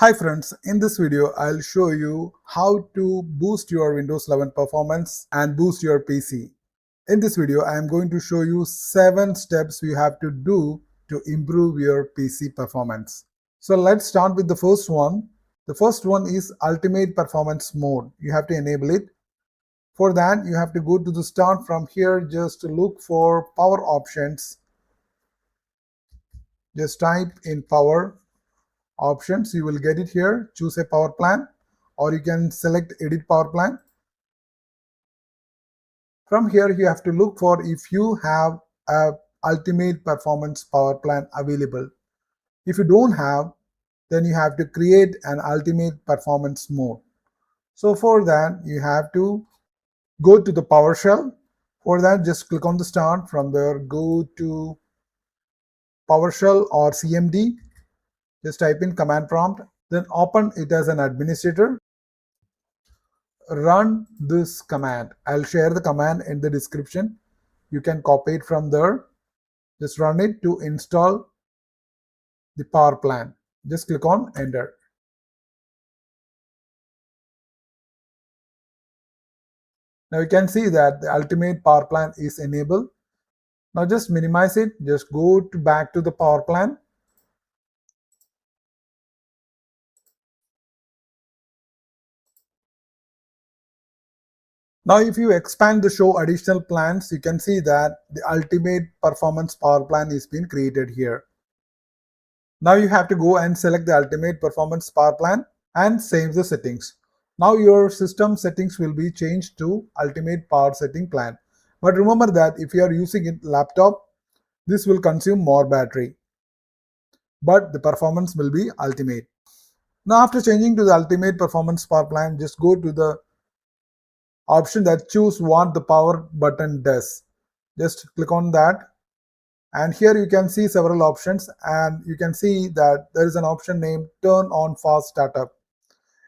Hi friends, in this video I'll show you how to boost your Windows 11 performance and boost your PC. In this video I am going to show you 7 steps you have to do to improve your PC performance. So let's start with the first one. The first one is Ultimate Performance Mode. You have to enable it. For that you have to go to the start from here, just look for power options. Just type in power options, you will get it here. Choose a power plan, or you can select edit power plan. From here you have to look for if you have a ultimate performance power plan available. If you don't have, then you have to create an ultimate performance mode. So for that you have to go to the PowerShell. For that just click on the start. From there go to PowerShell or CMD. Just type in command prompt, then open it as an administrator. Run this command. I'll share the command in the description. You can copy it from there. Just run it to install the power plan. Just click on enter. Now you can see that the ultimate power plan is enabled. Now just minimize it. Just go back to the power plan. Now if you expand the show additional plans, you can see that the ultimate performance power plan is being created here. Now you have to go and select the ultimate performance power plan and save the settings. Now your system settings will be changed to ultimate power setting plan. But remember that if you are using it laptop, this will consume more battery, but the performance will be ultimate. Now after changing to the ultimate performance power plan, just go to the option that choose what the power button does. Just click on that, and here you can see several options, and you can see that there is an option named turn on fast startup.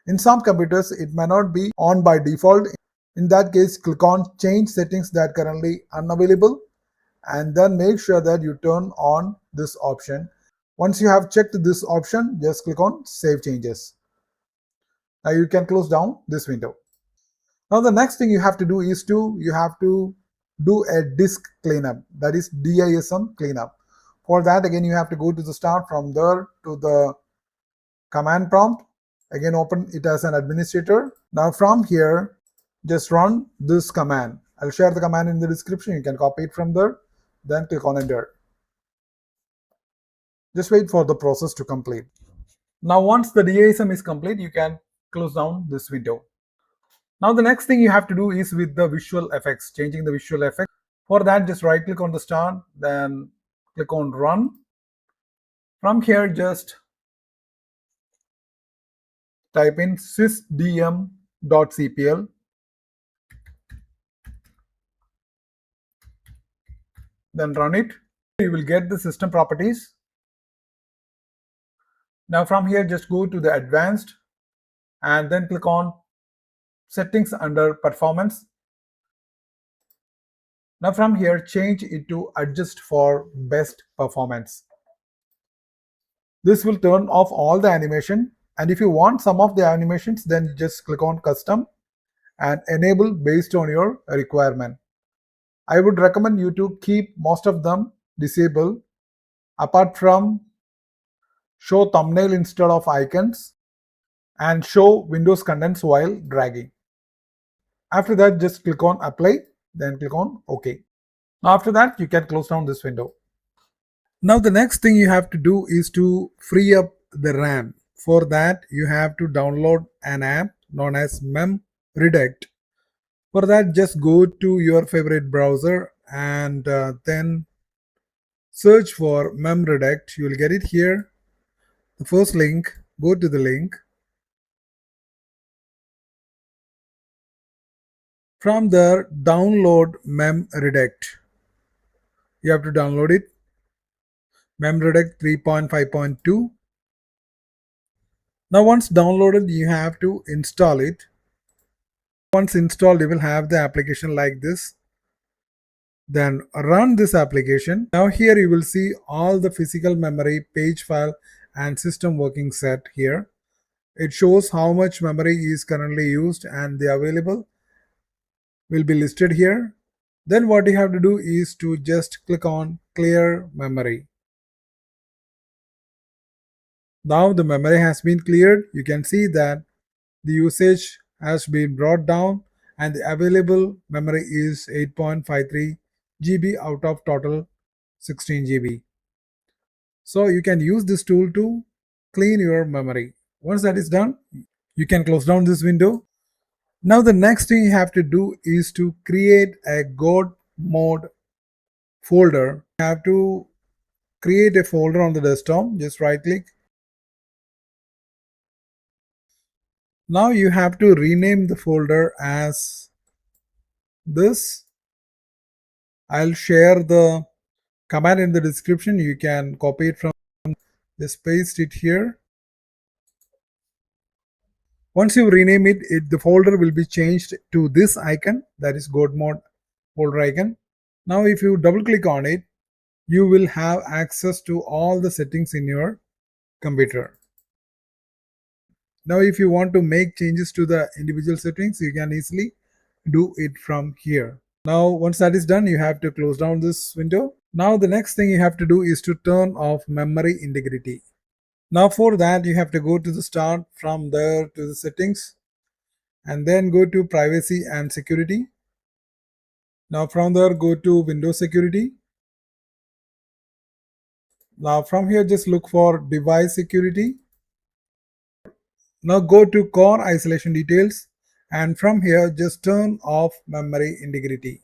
In some computers it may not be on by default. In that case, click on change settings that currently unavailable, and then make sure that you turn on this option. Once you have checked this option, just click on save changes. Now you can close down this window. Now the next thing you have to do is you have to do a disk cleanup, that is DISM cleanup. For that again you have to go to the start, from there to the command prompt. Again open it as an administrator. Now from here just run this command. I'll share the command in the description. You can copy it from there, then click on enter. Just wait for the process to complete. Now once the DISM is complete, you can close down this window. Now the next thing you have to do is with the visual effects, changing the visual effects. For that just right click on the start, then click on run. From here just type in sysdm.cpl. Then run it. You will get the system properties. Now from here just go to the advanced and then click on settings under performance. Now from here change it to adjust for best performance. This will turn off all the animation, and if you want some of the animations, then just click on custom and enable based on your requirement. I would recommend you to keep most of them disabled, apart from show thumbnail instead of icons and show Windows contents while dragging. After that just click on apply, then click on OK. Now after that you can close down this window. Now the next thing you have to do is to free up the RAM. For that you have to download an app known as memredact. For that just go to your favorite browser and then search for memredact. You will get it here. The first link, go to the link. From there download memredact. You have to download it. memredact 3.5.2. Now once downloaded you have to install it. Once installed you will have the application like this. Then run this application. Now here you will see all the physical memory, page file and system working set here. It shows how much memory is currently used and the available will be listed here. Then what you have to do is to just click on clear memory. Now the memory has been cleared. You can see that the usage has been brought down and the available memory is 8.53 GB out of total 16 GB. So you can use this tool to clean your memory. Once that is done, you can close down this window. Now the next thing you have to do is to create a God mode folder. You have to create a folder on the desktop. Just right click. Now you have to rename the folder as this. I'll share the command in the description. You can copy it from, just paste it here. Once you rename it, the folder will be changed to this icon, that is God mode folder icon. Now if you double click on it, you will have access to all the settings in your computer. Now if you want to make changes to the individual settings, you can easily do it from here. Now once that is done, you have to close down this window. Now the next thing you have to do is to turn off memory integrity. Now for that, you have to go to the start, from there to the settings, and then go to privacy and security. Now from there, go to Windows security. Now from here, just look for device security. Now go to core isolation details, and from here just turn off memory integrity.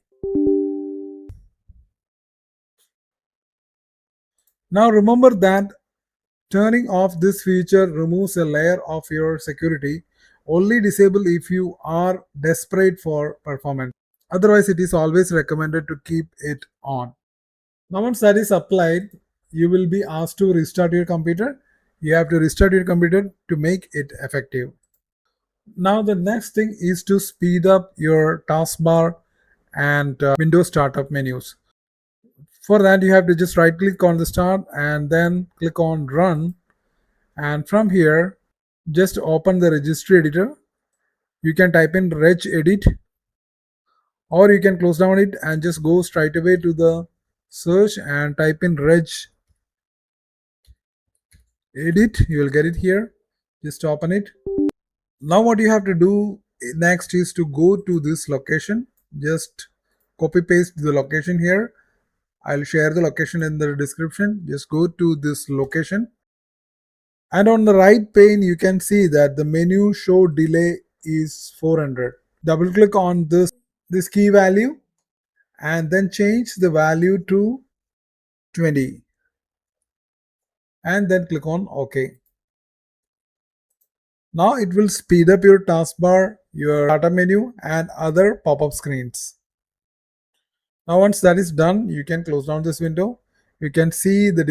Now remember that turning off this feature removes a layer of your security. Only disable if you are desperate for performance. Otherwise, it is always recommended to keep it on. Now once that is applied, you will be asked to restart your computer. You have to restart your computer to make it effective. Now the next thing is to speed up your taskbar and Windows startup menus. For that, you have to just right click on the start and then click on run, and from here just open the registry editor. You can type in regedit, or you can close down it and just go straight away to the search and type in regedit. You will get it here. Just open it. Now what you have to do next is to go to this location. Just copy paste the location here. I'll share the location in the description. Just go to this location, and on the right pane you can see that the menu show delay is 400. Double click on this key value and then change the value to 20, and then click on OK. Now it will speed up your taskbar, your data menu, and other pop-up screens. Now once that is done, you can close down this window. You can see the